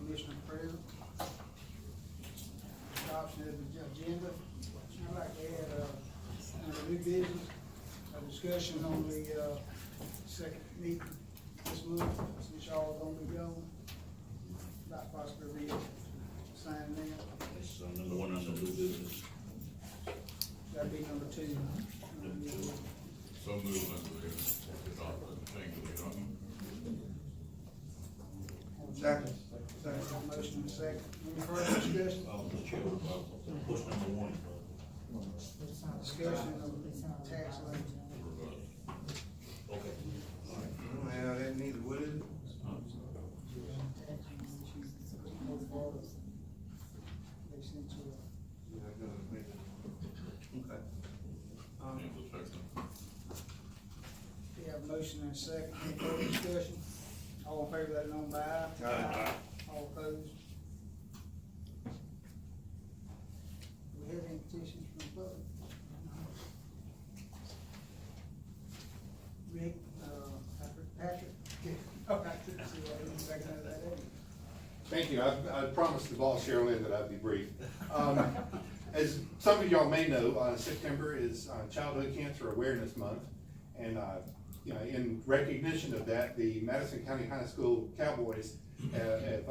Commissioner President. Adoption of the agenda. I'd like to add, under new business, a discussion on the, second meeting this month, since y'all are gonna be gone. About possibly sign that. It's number one on the new business. That'd be number two. So move under the thing to the Second. Motion and second. Any further discussion? Mr. Chairman, push number one. Discussion of tax levy. Okay. Well, that neither would it. They sent you Yeah, I gotta make it. Okay. we have a motion and a second. Any further discussion? All in favor, let it known by aye. Aye. All opposed? Do we have any petitions from the public? Rick, Patrick? Okay. See what he's second of that, Eddie. Thank you. I promised the boss, Sherilyn, that I'd be brief. As some of y'all may know, September is Childhood Cancer Awareness Month. And, you know, in recognition of that, the Madison County High School Cowboys have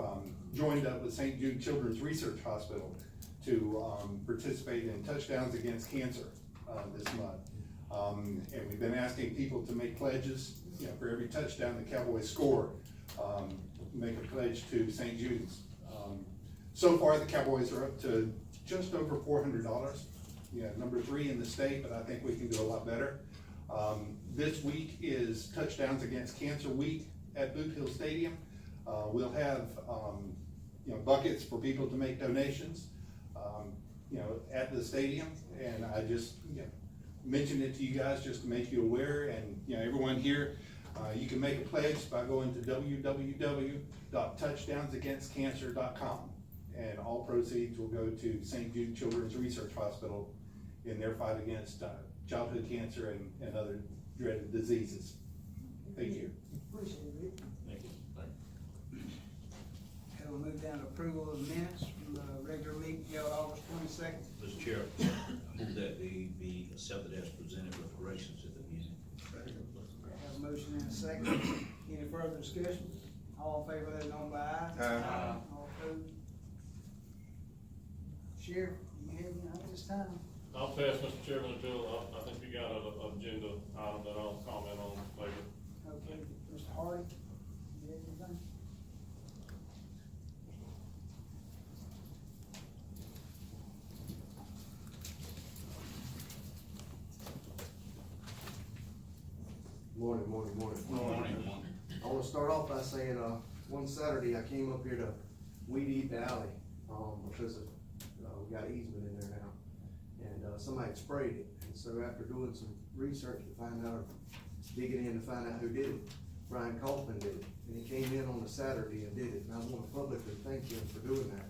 joined up with St. Jude Children's Research Hospital to participate in Touchdowns Against Cancer this month. And we've been asking people to make pledges, you know, for every touchdown the Cowboys score, make a pledge to St. Jude's. So far, the Cowboys are up to just over $400. Yeah, number 3 in the state, but I think we can do a lot better. This week is Touchdowns Against Cancer Week at Boot Hill Stadium. We'll have, you know, buckets for people to make donations, you know, at the stadium. And I just, you know, mentioned it to you guys just to make you aware. And, you know, everyone here, you can make a pledge by going to www.touchdownsagainstcancer.com. And all proceeds will go to St. Jude Children's Research Hospital in their fight against childhood cancer and other dreaded diseases. Thank you. Appreciate it, Rick. Thank you. And we'll move down to approval of minutes from the regular meeting held August 22nd. Mr. Chair, I move that they be accepted as presented with corrections at the meeting. Have a motion and a second. Any further discussion? All in favor, let it known by aye. Aye. All opposed? Sheriff, you have any at this time? I'll pass, Mr. Chairman, until, I think you got an agenda item that I'll comment on later. Okay, Mr. Hardy, you have anything? Morning. Morning. I wanna start off by saying, one Saturday I came up here to weed eat the alley, because of, we got easement in there now. And, somebody had sprayed it, and so after doing some research to find out, digging in to find out who did it, Brian Kaufman did it. And he came in on a Saturday and did it, and I wanna publicly thank him for doing that.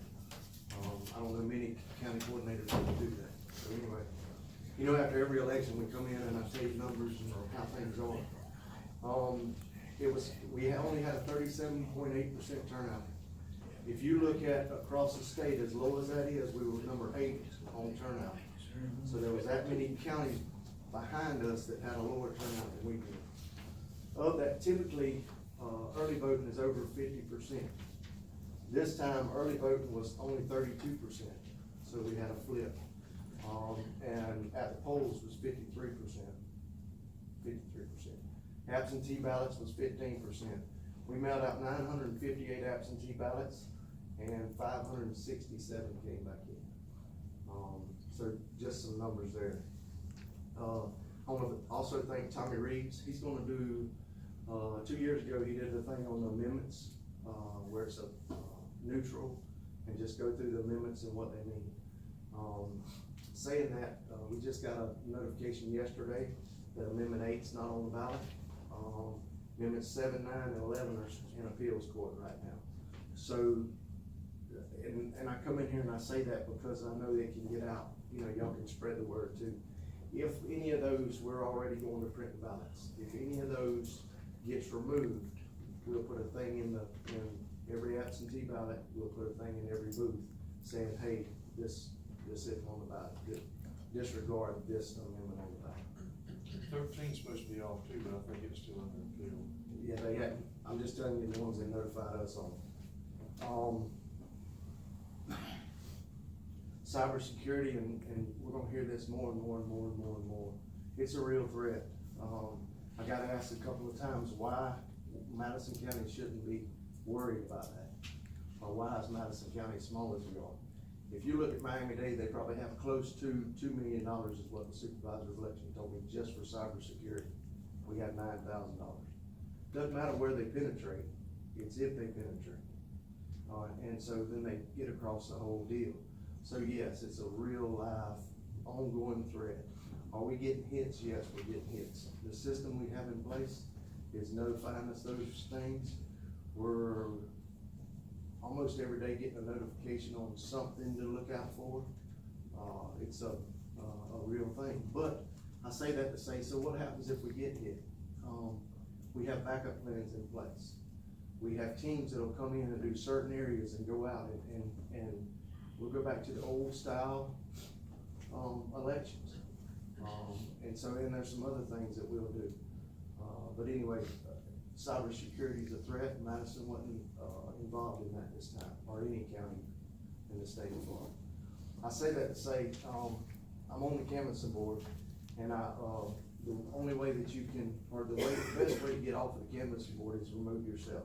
I don't know many county coordinators that would do that. So anyway, you know, after every election, we come in and I take numbers and how things are. We only had a 37.8% turnout. If you look at across the state, as low as that is, we were number 8 on turnout. So there was that many counties behind us that had a lower turnout than we did. Of that, typically, early voting is over 50%. This time, early voting was only 32%, so we had a flip. And at the polls was 53%. Absentee ballots was 15%. We mailed out 958 absentee ballots, and 567 came back in. So just some numbers there. I want to also thank Tommy Reeves. He's going to do, 2 years ago, he did a thing on the amendments, where it's a neutral, and just go through the amendments and what they mean. Saying that, we just got a notification yesterday that Amendment 8's not on the ballot. Amendments 7, 9, and 11 are in appeals court right now. So, and I come in here and I say that because I know they can get out, you know, y'all can spread the word too. If any of those, we're already going to print the ballots. If any of those gets removed, we'll put a thing in every absentee absentee ballot, we'll put a thing in every booth saying, hey, this isn't on the ballot, disregard this amendment on the ballot. 13's supposed to be off too, but I think it's still under appeal. Yeah, they had, I'm just telling you the ones they notified us on. Cybersecurity, and we're gonna hear this more and more and more and more and more. It's a real threat. I got asked a couple of times why Madison County shouldn't be worried about that. Or why is Madison County as small as we are? If you look at Miami-Dade, they probably have close to $2 million is what the supervisor of election told me, just for cybersecurity. We have $9,000. Doesn't matter where they penetrate, it's if they penetrate. And so then they get across the whole deal. So yes, it's a real live, ongoing threat. Are we getting hits? Yes, we're getting hits. The system we have in place is notifying us those things. We're almost every day getting a notification on something to look out for. It's a real thing. But I say that to say, so what happens if we get hit? We have backup plans in place. We have teams that'll come in and do certain areas and go out and we'll go back to the old style elections. And so then there's some other things that we'll do. But anyway, cybersecurity is a threat. Madison wasn't involved in that this time, or any county in the state of Florida. I say that to say, I'm on the canvassing board, and the only way that you can, or the best way to get off of the canvassing board is remove yourself.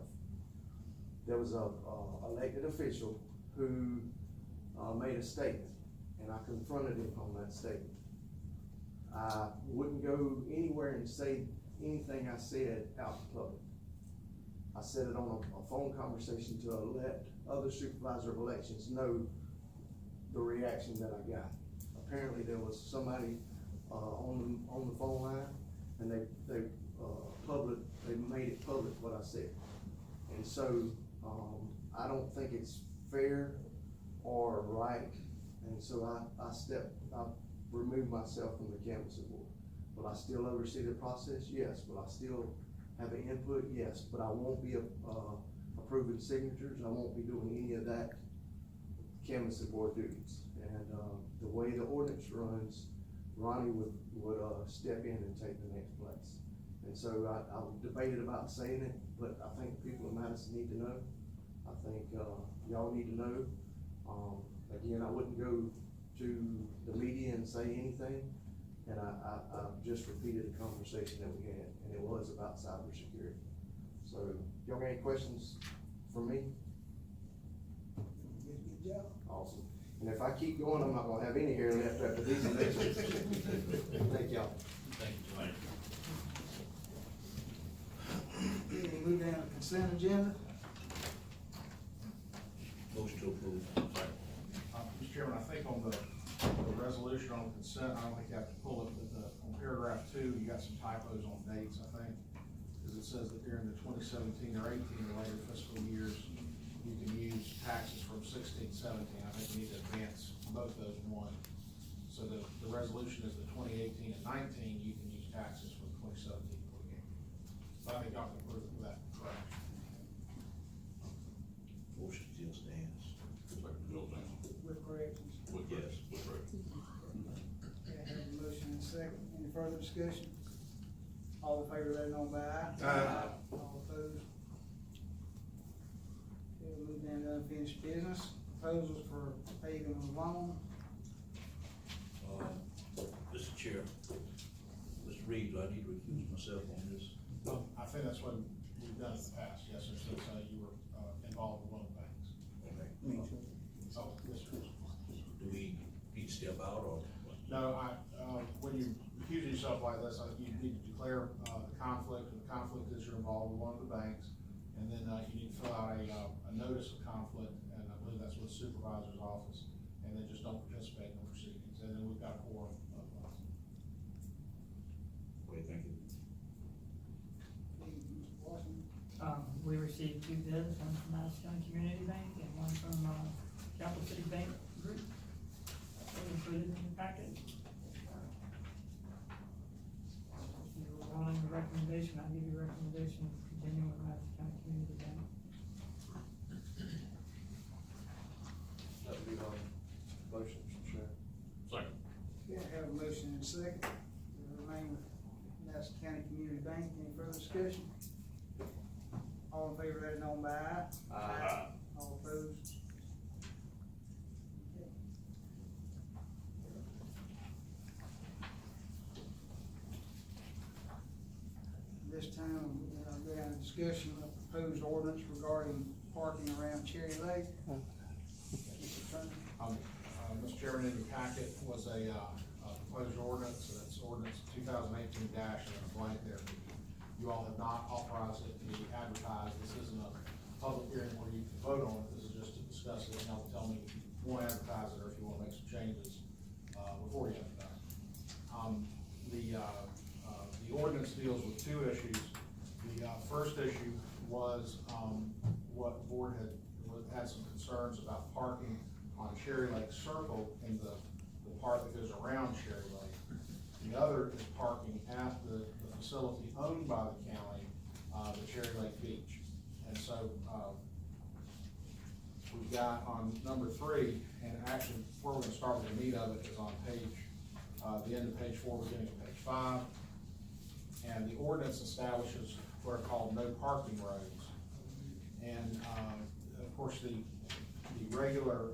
There was a elected official who made a statement, and I confronted him on that statement. I wouldn't go anywhere and say anything I said out in public. I said it on a phone conversation to let other supervisor of elections know the reaction that I got. Apparently there was somebody on the phone line, and they made it public what I said. And so I don't think it's fair or right, and so I removed myself from the canvassing board. Will I still oversee the process? Yes. Will I still have an input? Yes. But I won't be approving signatures. I won't be doing any of that canvassing board duties. And the way the ordinance runs, Ronnie would step in and take the next place. And so I debated about saying it, but I think people in Madison need to know. I think y'all need to know. Again, I wouldn't go to the media and say anything, and I just repeated a conversation that we had, and it was about cybersecurity. So, y'all got any questions for me? Good job. Awesome. And if I keep going, I'm not gonna have any hair left after these elections. Thank y'all. Thank you, Tony. Okay, we move down to consent agenda. Motion to approve. Mr. Chairman, I think on the resolution on consent, I don't think you have to pull it, but on paragraph 2, you got some typos on dates, I think. Because it says that during the 2017 or 18 or later fiscal years, you can use taxes from 16, 17. I think we need to advance both those one. So the resolution is the 2018 and 19, you can use taxes from 2017 to 2018. So I think y'all can approve of that, correct? Motion still stands. Second, Bill Johnson. With corrections. With Yes. with corrections. Okay, I have a motion and a second. Any further discussion? All in favor, let it know by aye. Aye. All opposed? Okay, we'll move down to unfinished business. Proposals for paving of loan. Mr. Chair, Mr. Reed, do I need to recuse myself on this? I think that's what we've done in the past, yes, sir, since you were involved with one of the banks. Okay. Oh, yes, sir. Do we need to step out or what? No, when you accuse yourself like this, I think you need to declare the conflict, and the conflict is you're involved with one of the banks, and then you need to fill out a notice of conflict, and I believe that's with the supervisor's office, and then just don't participate in the proceedings, and then we've got a quorum of us. Okay, thank you. Mr. Washington. We received 2 bids, one from Madison County Community Bank and one from Capital City Bank Group. They're included in the packet. If you're wanting a recommendation, I'll give you a recommendation to continue with Madison County Community Bank. aye. Aye. All opposed? Okay. This time, we're going to discussion of proposed ordinance regarding parking around Cherry Lake. Mr. Turner? Mr. Chairman, in your packet was a proposed ordinance, so that's ordinance 2018 dash, and a blank there. You all have not authorized it to be advertised. This isn't a public hearing where you can vote on it. This is just to discuss it, and y'all tell me if you want to advertise it or if you want to make some changes before you advertise. The ordinance deals with two issues. The first issue was what the board had some concerns about parking on Cherry Lake Circle in the part that goes around Cherry Lake. The other is parking at the facility owned by the county, the Cherry Lake Beach. And so, we've got on number 3, and actually, where we're gonna start with the meat of it is on the end of page 4, beginning of page 5. And the ordinance establishes what are called no parking roads. And, of course, the regular,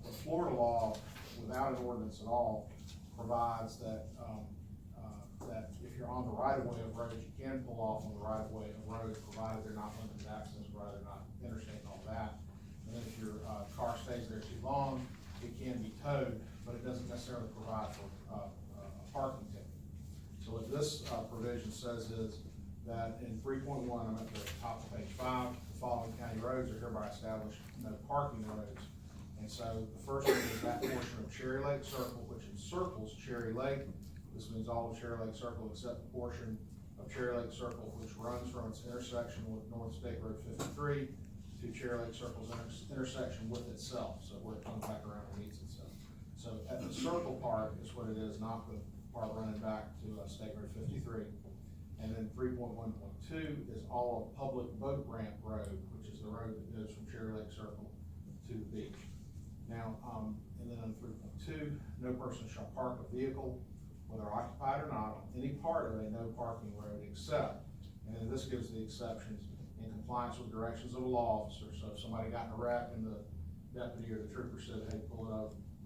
the Florida law, without an ordinance at all, provides that, that if you're on the right-of-way of roads, you can pull off on the right-of-way of roads, provided they're not limited access, provided they're not interstate and all that. And then if your car stays there too long, it can be towed, but it doesn't necessarily provide for a parking ticket. So what this provision says is that in 3.1, I'm at the top of page 5, the following county roads are hereby established no parking roads. And so the first one is that portion of Cherry Lake Circle, which encircles Cherry Lake. This means all of Cherry Lake Circle except the portion of Cherry Lake Circle which runs from its intersection with North State Road 53 to Cherry Lake Circle's intersection with itself, so where it comes back around and meets itself. So at the circle part is what it is, not the part running back to State Road 53. And then 3.1.2 is all of public boat ramp road, which is the road that goes from Cherry Lake Circle to the beach. Now, and then on 3.2, no person shall park a vehicle, whether occupied or not, on any part of a no parking road except, and then this gives the exceptions, in compliance with directions of a law officer. So if somebody got in a wreck and the deputy or the trooper said, hey, pull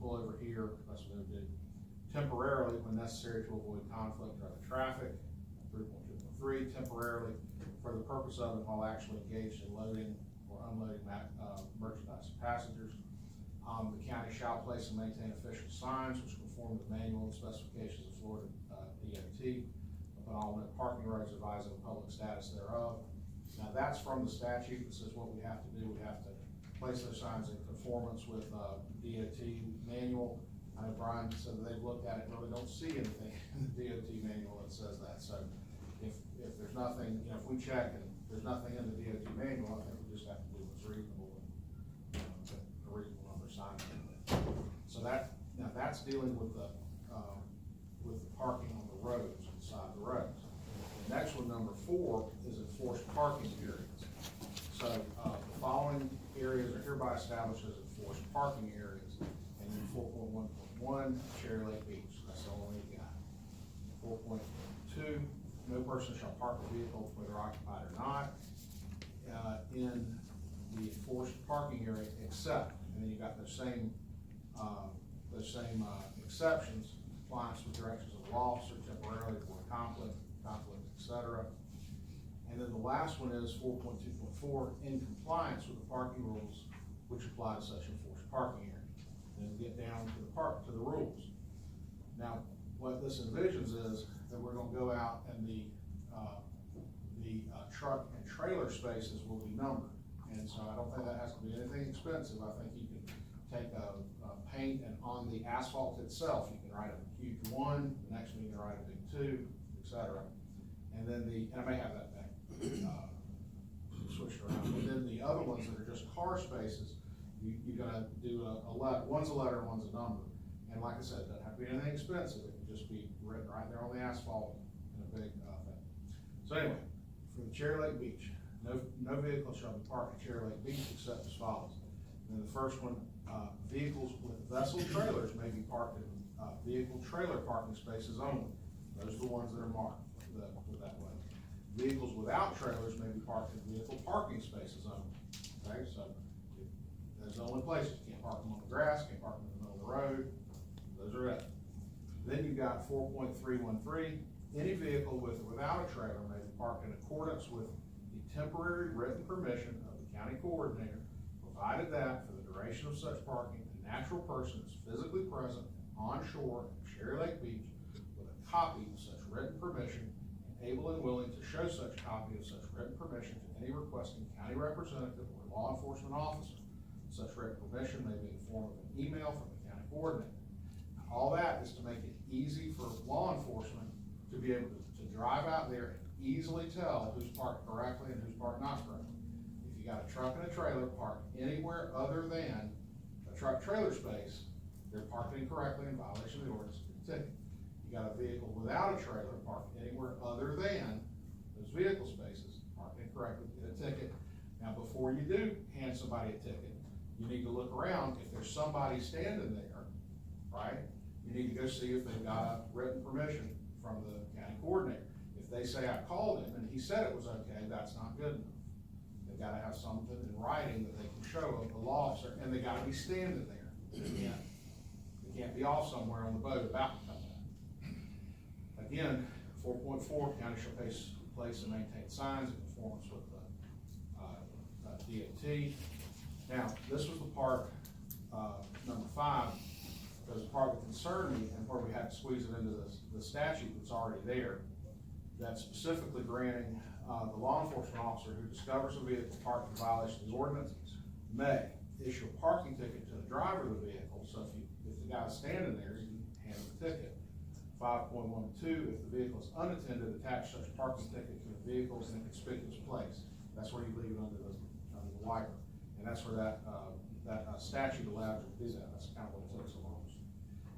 over here, that's what they would do. Temporarily, when necessary to avoid conflict or other traffic. 3.2.3, temporarily for the purpose of and while actually engaged in loading or unloading merchandise and passengers. The county shall place and maintain official signs which conform to the manual and specifications of Florida DOT upon all no parking roads advising the public status thereof. Now that's from the statute that says what we have to do. We have to place those signs in conformance with DOT manual. I know Brian said that they've looked at it and really don't see anything in the DOT manual that says that. So if there's nothing, if we check and there's nothing in the DOT manual, I think we just have to do what's reasonable and a reasonable number of signs. So now that's dealing with the parking on the roads, on the side of the roads. The next one, number 4, is enforced parking periods. So the following areas are hereby established as enforced parking areas. And then 4.1.1, Cherry Lake Beach, that's the only we got. 4.2, no person shall park a vehicle, whether occupied or not, in the enforced parking area except, and then you got those same exceptions, compliance with directions of the law officer, temporarily for conflict, etc. And then the last one is 4.2.4, in compliance with the parking rules which apply to such enforced parking area. Then we get down to the rules. Now, what this envisions is that we're gonna go out and the truck and trailer spaces will be numbered. And so I don't think that has to be anything expensive. I think you can take a paint and on the asphalt itself, you can write a huge 1, the next one you can write a big 2, etc. And then and I may have that back, switched around. And then the other ones that are just car spaces, you're gonna do one's a letter and one's a number. And like I said, it doesn't have to be anything expensive. It can just be written right there on the asphalt in a big thing. So anyway, for the Cherry Lake Beach, no vehicle shall be parked at Cherry Lake Beach except as follows. And then the first one, vehicles with vessel trailers may be parked in vehicle trailer parking spaces only. Those are the ones that are marked that way. Vehicles without trailers may be parked in vehicle parking spaces only, okay, so there's the only places, you can't park them on the grass, can't park them in the middle of the road, those are it. Then you've got 4.313, any vehicle with or without a trailer may be parked in accordance with the temporary written permission of the county coordinator, provided that for the duration of such parking, a natural person is physically present on shore at Cherry Lake Beach with a copy of such written permission, and able and willing to show such copy of such written permission to any requesting county representative or law enforcement officer. Such written permission may be in the form of an email from the county coordinator. All that is to make it easy for law enforcement to be able to drive out there and easily tell who's parked correctly and who's parked not correctly. If you got a truck and a trailer parked anywhere other than a truck trailer space, they're parked incorrectly in violation of the ordinance, ticket. You got a vehicle without a trailer parked anywhere other than those vehicle spaces, parked incorrectly, get a ticket. Now, before you do hand somebody a ticket, you need to look around. If there's somebody standing there, right, you need to go see if they've got a written permission from the county coordinator. If they say, I called him and he said it was okay, that's not good enough. They've gotta have something in writing that they can show of the law officer, and they gotta be standing there. They can't be off somewhere on the boat about to come back. Again, 4.4, county shall place and maintain signs in conformance with the DOT. Now, this was the part, number 5, because the part that concerned me and where we had to squeeze it into the statute that's already there, that's specifically granting the law enforcement officer who discovers a vehicle parked in violation of the ordinance may issue a parking ticket to the driver of the vehicle. So if the guy's standing there, you can hand him a ticket. 5.12, if the vehicle is unattended, attach such parking ticket to the vehicle in a conspicuous place. That's where you leave it under the wiper. And that's where that statute allows you to do that. That's kind of what it took so long.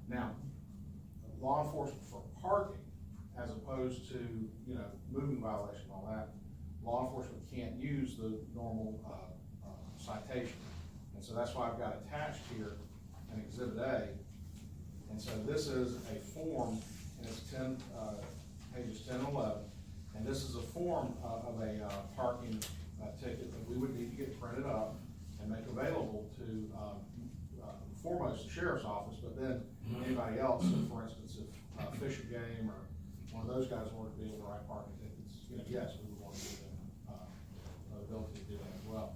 Now, law enforcement for parking, as opposed to, moving violation and all that, law enforcement can't use the normal, citation. And so that's why I've got attached here an Exhibit A. And so this is a form, and it's pages 10 and 11. And this is a form of a parking ticket that we would need to get printed up and make available to, foremost the sheriff's office, but then anybody else, for instance, if Fish and Game or one of those guys wanted to be able to write parking tickets, yes, we would want to give them the ability to do that as well.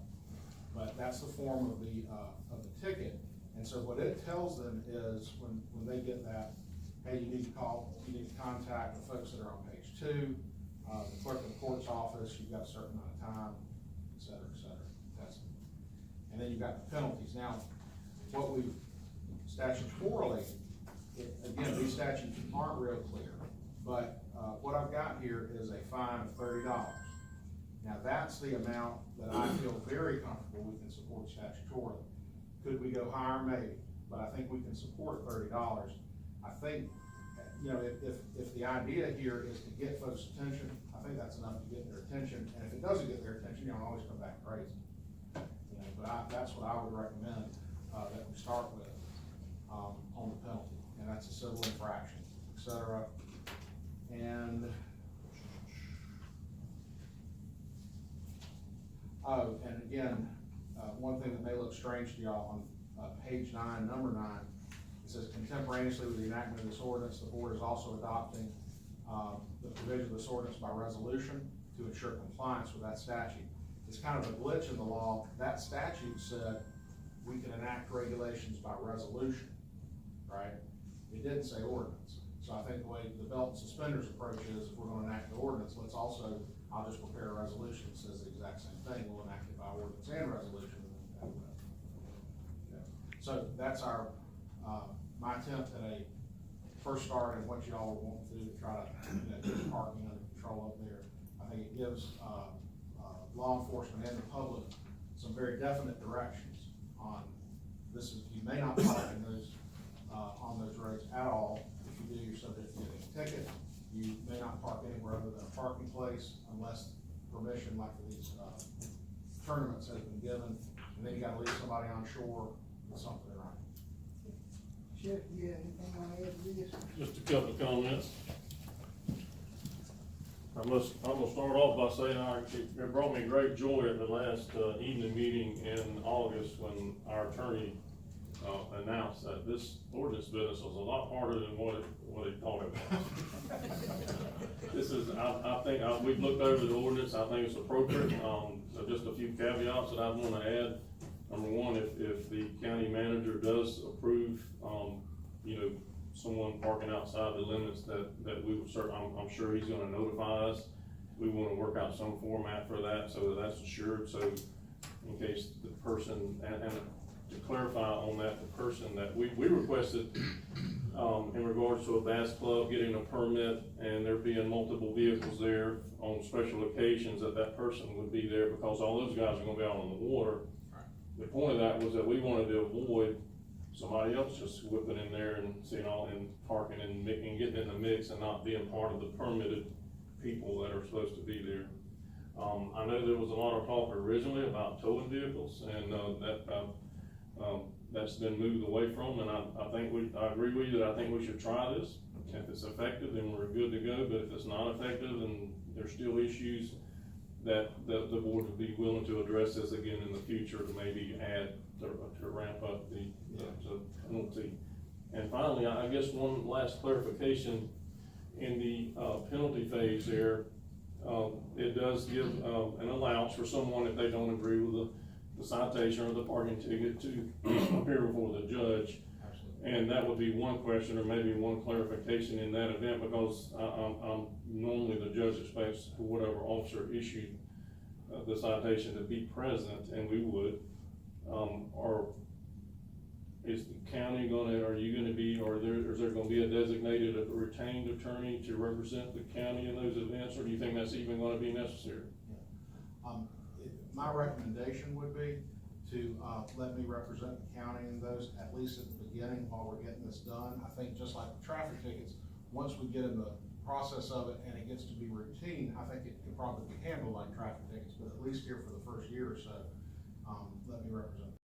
But that's the form of the ticket. And so what it tells them is when they get that, hey, you need to contact the folks that are on page 2, the clerk of the court's office, you've got a certain amount of time, et cetera, that's it. And then you've got the penalties. Now, what we statutorily, again, these statutes aren't real clear, but what I've got here is a fine of $30. Now, that's the amount that I feel very comfortable we can support statutorily. Could we go higher? Maybe, but I think we can support $30. I think, if the idea here is to get folks' attention, I think that's enough to get their attention. And if it doesn't get their attention, you don't always come back crazy. But that's what I would recommend that we start with on the penalty, and that's a civil infraction, et cetera. And and again, one thing that may look strange to y'all on page 9, number 9, it says contemporaneously with the enactment of this ordinance, the board is also adopting the provision of this ordinance by resolution to ensure compliance with that statute. It's kind of a glitch in the law. That statute said we can enact regulations by resolution, right? It didn't say ordinance. So I think the way the belt and suspenders approach is, if we're gonna enact the ordinance, I'll just prepare a resolution that says the exact same thing. We'll enact it by ordinance and resolution. So that's my attempt at a first start at what y'all want to do to try to get parking under control up there. I think it gives law enforcement and the public some very definite directions on this. You may not park in those on those roads at all. If you do, you're subject to getting a ticket. You may not park anywhere other than a parking place unless permission, like for these tournaments, has been given. And then you got to leave somebody on shore with something in writing. Sheriff, you have anything you want to add to this? Just a couple of comments. I'm gonna start off by saying, it brought me great joy at the last, evening meeting in August when our attorney, announced that this ordinance business was a lot harder than what he thought it was. This is, I think, we've looked over the ordinance, I think it's appropriate, so just a few caveats that I wanna add. Number one, if the county manager does approve, you know, someone parking outside the limits that we would I'm sure he's gonna notify us. We wanna work out some format for that, so that that's assured, so in case the person, and to clarify on that, the person that we requested, in regards to a bass club getting a permit and there being multiple vehicles there on special occasions, that person would be there because all those guys are gonna be out on the water. The point of that was that we wanted to avoid somebody else just whipping in there and seeing all, and parking and getting in the mix and not being part of the permitted people that are supposed to be there. I know there was a lot of talk originally about towing vehicles, and, that's been moved away from, and I agree with you that I think we should try this. If it's effective, then we're good to go, but if it's not effective and there's still issues, that the board would be willing to address this again in the future to maybe add, to ramp up the penalty. And finally, I guess one last clarification, in the penalty phase there, it does give an allowance for someone if they don't agree with the citation or the parking ticket to appear before the judge. Absolutely. And that would be one question or maybe one clarification in that event, because normally the judge expects whatever officer issued the citation to be present, and we would. Or is the county is there gonna be a designated, a retained attorney to represent the county in those events, or do you think that's even gonna be necessary? My recommendation would be to, let me represent the county in those, at least at the beginning while we're getting this done. I think just like the traffic tickets, once we get in the process of it and it gets to be routine, I think it can probably be handled like traffic tickets, but at least here for the first year or so, let me represent